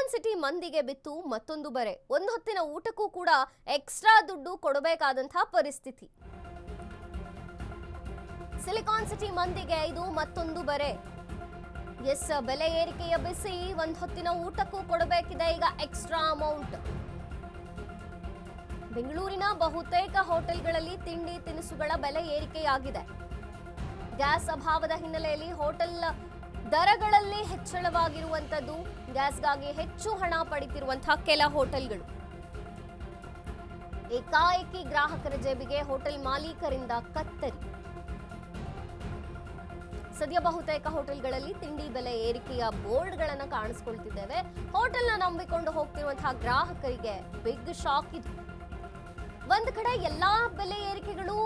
Silicon city ಮಂದಿಗೆ ಬಿತ್ತು ಮತ್ತೊಂದು ಬರೆ. ಒಂದು ಹೊತ್ತಿನ ಊಟಕ್ಕೂ ಕೂಡ ಎಕ್ಸ್ಟ್ರಾ ದುಡ್ಡು ಕೊಡಬೇಕಾದಂತಹ ಪರಿಸ್ಥಿತಿ. ಸಿಲಿಕಾನ್ ಸಿಟಿ ಮಂದಿಗೆ ಇದು ಮತ್ತೊಂದು ಬರೆ. ಎಸ್, ಬೆಲೆ ಏರಿಕೆಯ ಬಿಸಿ. ಒಂದು ಹೊತ್ತಿನ ಊಟಕ್ಕೂ ಕೊಡಬೇಕಿದೆ ಈಗ ಎಕ್ಸ್ಟ್ರಾ ಅಮೌಂಟ್. ಬೆಂಗಳೂರಿನ ಬಹುತೇಕ ಹೋಟೆಲ್ಗಳಲ್ಲಿ ತಿಂಡಿ ತಿನಿಸುಗಳ ಬೆಲೆ ಏರಿಕೆಯಾಗಿದೆ. ಗ್ಯಾಸ್ ಅಭಾವದ ಹಿನ್ನೆಲೆಯಲ್ಲಿ ಹೋಟೆಲ್ ದರಗಳಲ್ಲಿ ಹೆಚ್ಚಳವಾಗಿರುವಂತದ್ದು. ಗ್ಯಾಸ್ಗಾಗಿ ಹೆಚ್ಚು ಹಣ ಪಡೆಯುತ್ತಿರುವಂತಹ ಕೆಲ ಹೋಟೆಲ್ಗಳು. ಏಕಾಏಕಿ ಗ್ರಾಹಕರ ಜೇಬಿಗೆ ಹೋಟೆಲ್ ಮಾಲೀಕರಿಂದ ಕತ್ತರಿ. ಸದ್ಯ ಬಹುತೇಕ ಹೋಟೆಲ್ಗಳಲ್ಲಿ ತಿಂಡಿ ಬೆಲೆ ಏರಿಕೆಯ ಬೋರ್ಡ್ಗಳನ್ನು ಕಾಣಿಸ್ಕೊಳ್ತಿದ್ದೇವೆ. ಹೋಟೆಲ್ನ ನಂಬಿಕೊಂಡು ಹೋಗ್ತಿರುವಂತಹ ಗ್ರಾಹಕರಿಗೆ ಬಿಗ್ ಶಾಕ್ ಇದು. ಒಂದ್ ಕಡೆ ಎಲ್ಲಾ ಬೆಲೆ ಏರಿಕೆಗಳು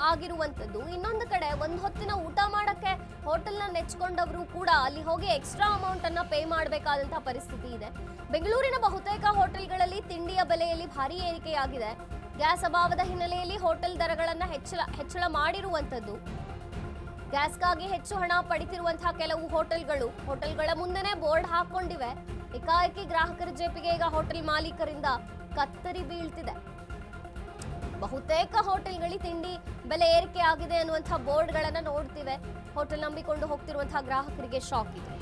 ಆಗಿರುವಂತದ್ದು, ಇನ್ನೊಂದು ಕಡೆ ಒಂದು ಹೊತ್ತಿನ ಊಟ ಮಾಡಕ್ಕೆ ಹೋಟೆಲ್ನ ನೆಚ್ಕೊಂಡವರು ಕೂಡ ಅಲ್ಲಿ ಹೋಗಿ ಎಕ್ಸ್ಟ್ರಾ ಅಮೌಂಟ್ ಅನ್ನ ಪೇ ಮಾಡಬೇಕಾದಂತಹ ಪರಿಸ್ಥಿತಿ ಇದೆ. ಬೆಂಗಳೂರಿನ ಬಹುತೇಕ ಹೋಟೆಲ್ಗಳಲ್ಲಿ ತಿಂಡಿಯ ಬೆಲೆಯಲ್ಲಿ ಭಾರಿ ಏರಿಕೆಯಾಗಿದೆ. ಗ್ಯಾಸ್ ಅಭಾವದ ಹಿನ್ನೆಲೆಯಲ್ಲಿ ಹೋಟೆಲ್ ದರಗಳನ್ನ ಹೆಚ್ಚಳ ಮಾಡಿರುವಂತದ್ದು. ಗ್ಯಾಸ್ಗಾಗಿ ಹೆಚ್ಚು ಹಣ ಪಡಿತಿರುವಂತಹ ಕೆಲವು ಹೋಟೆಲ್ಗಳ ಮುಂದೆನೆ ಬೋರ್ಡ್ ಹಾಕೊಂಡಿವೆ. ಏಕಾಏಕಿ ಗ್ರಾಹಕರ ಜೇಬಿಗೆ ಈಗ ಹೋಟೆಲ್ ಮಾಲೀಕರಿಂದ ಕತ್ತರಿ ಬೀಳ್ತಿದೆ. ಬಹುತೇಕ ಹೋಟೆಲ್ಗಳಲ್ಲಿ ತಿಂಡಿ ಬೆಲೆ ಏರಿಕೆ ಆಗಿದೆ ಅನ್ನುವಂತಹ ಬೋರ್ಡ್ಗಳನ್ನ ನೋಡ್ತಿವೆ. ಹೋಟೆಲ್ ನಂಬಿಕೊಂಡು ಹೋಗ್ತಿರುವಂತಹ ಗ್ರಾಹಕರಿಗೆ ಶಾಕ್ ಇದೆ.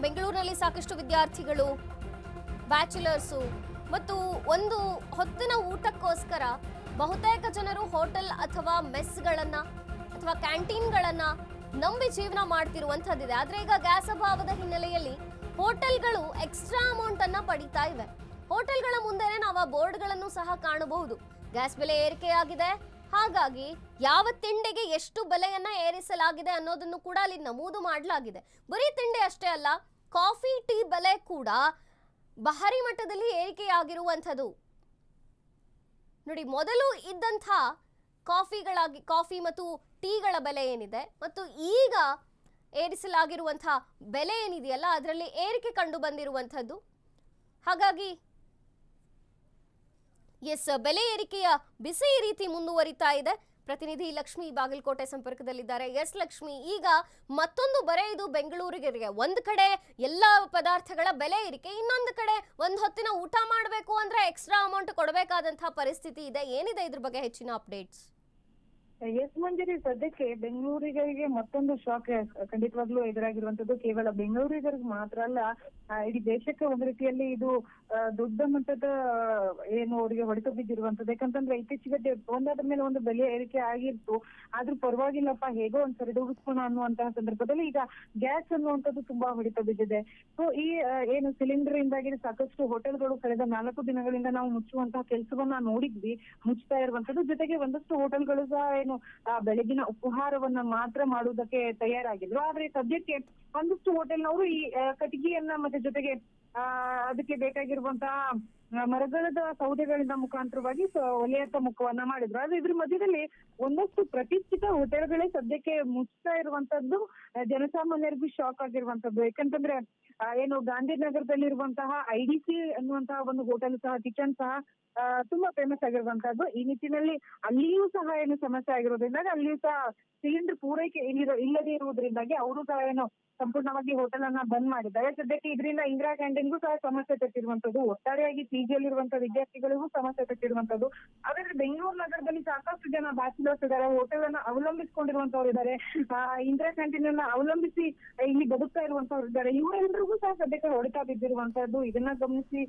ಬೆಂಗಳೂರಿನಲ್ಲಿ ಸಾಕಷ್ಟು ವಿದ್ಯಾರ್ಥಿಗಳು, ಬ್ಯಾಚುಲರ್ಸು ಮತ್ತು ಒಂದು ಹೊತ್ತಿನ ಊಟಕ್ಕೋಸ್ಕರ ಬಹುತೇಕ ಜನರು ಹೋಟೆಲ್ ಅಥವಾ ಮೆಸ್ಗಳನ್ನ ಅಥವಾ ಕ್ಯಾಂಟೀನ್ಗಳನ್ನ ನಂಬಿ ಜೀವನ ಮಾಡ್ತಿರುವಂತದ್ದಿದೆ. ಆದ್ರೆ ಈಗ ಗ್ಯಾಸ್ ಅಭಾವದ ಹಿನ್ನೆಲೆಯಲ್ಲಿ ಹೋಟೆಲ್ಗಳು ಎಕ್ಸ್ಟ್ರಾ ಅಮೌಂಟ್ ಅನ್ನ ಪಡಿತಾ ಇವೆ. ಹೋಟೆಲ್ಗಳ ಮುಂದೆನೆ ನಾವು ಆ ಬೋರ್ಡ್ಗಳನ್ನು ಸಹ ಕಾಣಬಹುದು. ಗ್ಯಾಸ್ ಬೆಲೆ ಏರಿಕೆಯಾಗಿದೆ, ಹಾಗಾಗಿ ಯಾವ ತಿಂಡಿಗೆ ಎಷ್ಟು ಬೆಲೆಯನ್ನ ಏರಿಸಲಾಗಿದೆ ಅನ್ನೋದನ್ನು ಕೂಡ ಅಲ್ಲಿ ನಮೂದು ಮಾಡಲಾಗಿದೆ. ಬರೀ ತಿಂಡಿ ಅಷ್ಟೇ ಅಲ್ಲ, ಕಾಫಿ ಟೀ ಬೆಲೆ ಕೂಡ ಭಾರಿ ಮಟ್ಟದಲ್ಲಿ ಏರಿಕೆಯಾಗಿರುವಂಥದ್ದು. ನೋಡಿ, ಮೊದಲು ಇದ್ದಂಥ ಕಾಫಿ ಮತ್ತು ಟೀಗಳ ಬೆಲೆ ಏನಿದೆ ಮತ್ತು ಈಗ ಏರಿಸಲಾಗಿರುವಂತಹ ಬೆಲೆ ಏನಿದೆಯಲ್ಲ ಅದರಲ್ಲಿ ಏರಿಕೆ ಕಂಡು ಬಂದಿರುವಂಥದ್ದು. ಹಾಗಾಗಿ ಬೆಲೆ ಏರಿಕೆಯ ಬಿಸಿ ಈ ರೀತಿ ಮುಂದುವರಿತಾ ಇದೆ. ಪ್ರತಿನಿಧಿ ಲಕ್ಷ್ಮಿ ಬಾಗಲಕೋಟೆ ಸಂಪರ್ಕದಲ್ಲಿದ್ದಾರೆ. ಎಸ್ ಲಕ್ಷ್ಮಿ, ಈಗ ಮತ್ತೊಂದು ಬರೆ ಇದು ಬೆಂಗಳೂರಿಗೆ. ಒಂದು ಕಡೆ ಎಲ್ಲ ಪದಾರ್ಥಗಳ ಬೆಲೆ ಏರಿಕೆ, ಇನ್ನೊಂದು ಕಡೆ ಒಂದು ಹೊತ್ತಿನ ಊಟ ಮಾಡಬೇಕು ಅಂದ್ರೆ ಎಕ್ಸ್ಟ್ರಾ ಅಮೌಂಟ್ ಕೊಡಬೇಕಾದಂತಹ ಪರಿಸ್ಥಿತಿ ಇದೆ. ಏನಿದೆ ಇದ್ರ ಬಗ್ಗೆ ಹೆಚ್ಚಿನ ಅಪ್ಡೇಟ್ಸ್? ಎಸ್ ಮಂಜರಿ, ಸದ್ಯಕ್ಕೆ ಬೆಂಗಳೂರಿಗರಿಗೆ ಮತ್ತೊಂದು ಶಾಕ್ ಖಂಡಿತವಾಗ್ಲೂ ಎದುರಾಗಿರುವಂತದ್ದು. ಕೇವಲ ಬೆಂಗಳೂರಿಗರಿಗೆ ಮಾತ್ರ ಅಲ್ಲ, ಇಡೀ ದೇಶಕ್ಕೆ ಒಂದು ರೀತಿಯಲ್ಲಿ ಇದು ದೊಡ್ಡ ಮಟ್ಟದ ಏನು ಅವರಿಗೆ ಹೊಡೆತ ಬಿದ್ದಿರುವಂತದ್ದು. ಯಾಕಂತಂದ್ರೆ ಇತ್ತೀಚೆಗೆ ಒಂದಾದ ಮೇಲೆ ಒಂದು ಬೆಲೆ ಏರಿಕೆ ಆಗಿತ್ತು, ಆದ್ರೂ ಪರವಾಗಿಲ್ಲಪ್ಪ ಹೇಗೋ ಒಂದ್ ಸರಿದೂಗಿಸ್ಕೋಣ ಅನ್ನುವಂತಹ ಸಂದರ್ಭದಲ್ಲಿ ಈಗ ಗ್ಯಾಸ್ ಅನ್ನುವಂಥದ್ದು ತುಂಬಾ ಹೊಡೆತ ಬಿದ್ದಿದೆ. ಸೊ ಈ ಏನು ಸಿಲಿಂಡರ್ ಇಂದಾಗಿ ಸಾಕಷ್ಟು ಹೋಟೆಲ್ಗಳು ಕಳೆದ 4 ದಿನಗಳಿಂದ ನಾವು ಮುಚ್ಚುವಂತಹ ಕೆಲಸವನ್ನ ನೋಡಿದ್ವಿ, ಮುಚ್ತಾ ಇರುವಂತದ್ದು. ಜೊತೆಗೆ ಒಂದಷ್ಟು ಹೋಟೆಲ್ಗಳು ಸಹ ಬೆಳಗಿನ ಉಪಹಾರವನ್ನ ಮಾತ್ರ ಮಾಡುವುದಕ್ಕೆ ತಯಾರಾಗಿದ್ರು. ಆದ್ರೆ ಸದ್ಯಕ್ಕೆ ಒಂದಷ್ಟು ಹೋಟೆಲ್ನವರು ಈ ಕಟ್ಟಿಗೆಯನ್ನ ಮತ್ತೆ ಜೊತೆಗೆ ಅದಕ್ಕೆ ಬೇಕಾಗಿರುವಂತಹ ಮರಗಳದ ಸೌದೆಗಳಿಂದ ಮುಖಾಂತರವಾಗಿ ಒಲೆಯತ್ತ ಮುಖವನ್ನ ಮಾಡಿದ್ರು. ಆದ್ರೆ ಇದ್ರ ಮಧ್ಯದಲ್ಲಿ ಒಂದಷ್ಟು ಪ್ರತಿಷ್ಠಿತ ಹೋಟೆಲ್ಗಳೇ ಸದ್ಯಕ್ಕೆ ಮುಚ್ತಾ ಇರುವಂತದ್ದು ಜನಸಾಮಾನ್ಯರಿಗೂ ಶಾಕ್ ಆಗಿರುವಂತದ್ದು. ಯಾಕಂತಂದ್ರೆ ಏನು ಗಾಂಧಿನಗರದಲ್ಲಿರುವಂತಹ IDC ಅನ್ನುವಂತಹ ಒಂದು ಹೋಟೆಲ್ ಸಹ, ಕಿಚನ್ ಸಹ ತುಂಬಾ ಫೇಮಸ್ ಆಗಿರುವಂತದ್ದು. ಈ ನಿಟ್ಟಿನಲ್ಲಿ ಅಲ್ಲಿಯೂ ಸಹ ಏನು ಸಮಸ್ಯೆ ಆಗಿರೋದ್ರಿಂದಾಗಿ ಅಲ್ಲಿಯೂ ಸಹ ಸಿಲಿಂಡರ್ ಪೂರೈಕೆ ಇಲ್ಲದೆ ಇರುವುದರಿಂದಾಗಿ ಅವರು ಸಹ ಏನು ಸಂಪೂರ್ಣವಾಗಿ ಹೋಟೆಲ್ ಅನ್ನ ಬಂದ್ ಮಾಡಿದ್ದಾರೆ. ಸದ್ಯಕ್ಕೆ ಇದರಿಂದ ಇಂದಿರಾ ಕ್ಯಾಂಟೀನ್ಗೂ ಸಹ ಸಮಸ್ಯೆ ತಟ್ಟಿರುವಂತದ್ದು. ಒಟ್ಟಾರೆಯಾಗಿ PG ಯಲ್ಲಿರುವಂತಹ ವಿದ್ಯಾರ್ಥಿಗಳಿಗೂ ಸಮಸ್ಯೆ ತಟ್ಟಿರುವಂತದ್ದು. ಹಾಗಾದ್ರೆ ಬೆಂಗಳೂರು ನಗರದಲ್ಲಿ ಸಾಕಷ್ಟು ಜನ ಬ್ಯಾಚುಲರ್ಸ್ ಇದ್ದಾರೆ, ಹೋಟೆಲ್ ಅನ್ನ ಅವಲಂಬಿಸಿಕೊಂಡಿರುವಂತವ್ರು ಇದ್ದಾರೆ, ಇಂದಿರಾ ಕ್ಯಾಂಟೀನ್ ಅನ್ನ ಅವಲಂಬಿಸಿ ಇಲ್ಲಿ ಬದುಕ್ತಾ ಇರುವಂತವ್ರು ಇದ್ದಾರೆ. ಇವರೆಲ್ಲರಿಗೂ ಸಹ ಸದ್ಯಕ್ಕೆ ಹೊಡೆತ ಬಿದ್ದಿರುವಂತದ್ದು. ಇದನ್ನ ಗಮನಿಸಿ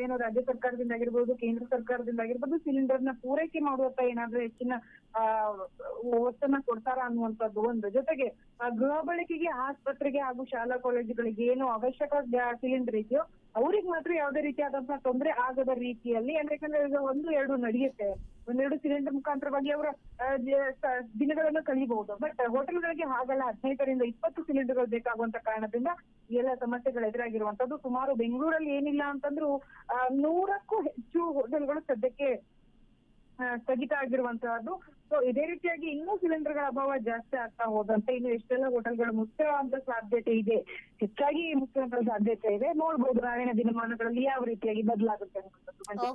ಏನೋ ರಾಜ್ಯ ಸರ್ಕಾರದಿಂದ ಆಗಿರ್ಬೋದು, ಕೇಂದ್ರ ಸರ್ಕಾರದಿಂದ ಆಗಿರ್ಬೋದು, ಸಿಲಿಂಡರ್ ನ ಪೂರೈಕೆ ಮಾಡುವತ್ತ ಏನಾದ್ರೂ ಹೆಚ್ಚಿನ ಒತ್ತನ್ನ ಕೊಡ್ತಾರ ಅನ್ನುವಂಥದ್ದು ಒಂದು. ಜೊತೆಗೆ ಗೃಹ ಬಳಕೆಗೆ, ಆಸ್ಪತ್ರೆಗೆ ಹಾಗೂ ಶಾಲಾ ಕಾಲೇಜುಗಳಿಗೆ ಏನು ಅವಶ್ಯಕ ಸಿಲಿಂಡರ್ ಇದೆಯೋ ಅವ್ರಿಗೆ ಮಾತ್ರ ಯಾವುದೇ ರೀತಿಯಾದಂತಹ ತೊಂದರೆ ಆಗದ ರೀತಿಯಲ್ಲಿ, ಯಾಕಂದ್ರೆ ಈಗ 1-2 ನಡೆಯುತ್ತೆ, 1-2 ಸಿಲಿಂಡರ್ ಮುಖಾಂತರವಾಗಿ ಅವರ ದಿನಗಳನ್ನು ಕಳೀಬಹುದು. ಬಟ್ ಹೋಟೆಲ್ಗಳಿಗೆ ಹಾಗಲ್ಲ, 15ರಿಂದ 20 ಸಿಲಿಂಡರ್ಗಳು ಬೇಕಾಗುವಂತ ಕಾರಣದಿಂದ ಎಲ್ಲ ಸಮಸ್ಯೆಗಳು ಎದುರಾಗಿರುವಂತದ್ದು. ಸುಮಾರು ಬೆಂಗಳೂರಲ್ಲಿ ಏನಿಲ್ಲ ಅಂತಂದ್ರೂ 100ಕ್ಕೂ ಹೆಚ್ಚು ಹೋಟೆಲ್ಗಳು ಸದ್ಯಕ್ಕೆ ಸ್ಥಗಿತ ಆಗಿರುವಂತಹದ್ದು. ಸೊ ಇದೇ ರೀತಿಯಾಗಿ ಇನ್ನೂ ಸಿಲಿಂಡರ್ಗಳ ಅಭಾವ ಜಾಸ್ತಿ ಆಗ್ತಾ ಹೋದಂತೆ ಇನ್ನು ಎಷ್ಟೆಲ್ಲ ಹೋಟೆಲ್ಗಳು ಮುಚ್ಚುವಂತ ಸಾಧ್ಯತೆ ಇದೆ, ಹೆಚ್ಚಾಗಿ ಮುಚ್ಚುವಂತ ಸಾಧ್ಯತೆ ಇದೆ. ನೋಡ್ಬೋದು ನಾಳಿನ ದಿನಮಾನಗಳಲ್ಲಿ ಯಾವ ರೀತಿಯಾಗಿ ಬದಲಾಗುತ್ತೆ ಅನ್ನುವಂಥದ್ದು.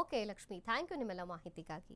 ಓಕೆ ಲಕ್ಷ್ಮಿ, ಥ್ಯಾಂಕ್ ಯು ನಿಮ್ಮೆಲ್ಲ ಮಾಹಿತಿಗಾಗಿ.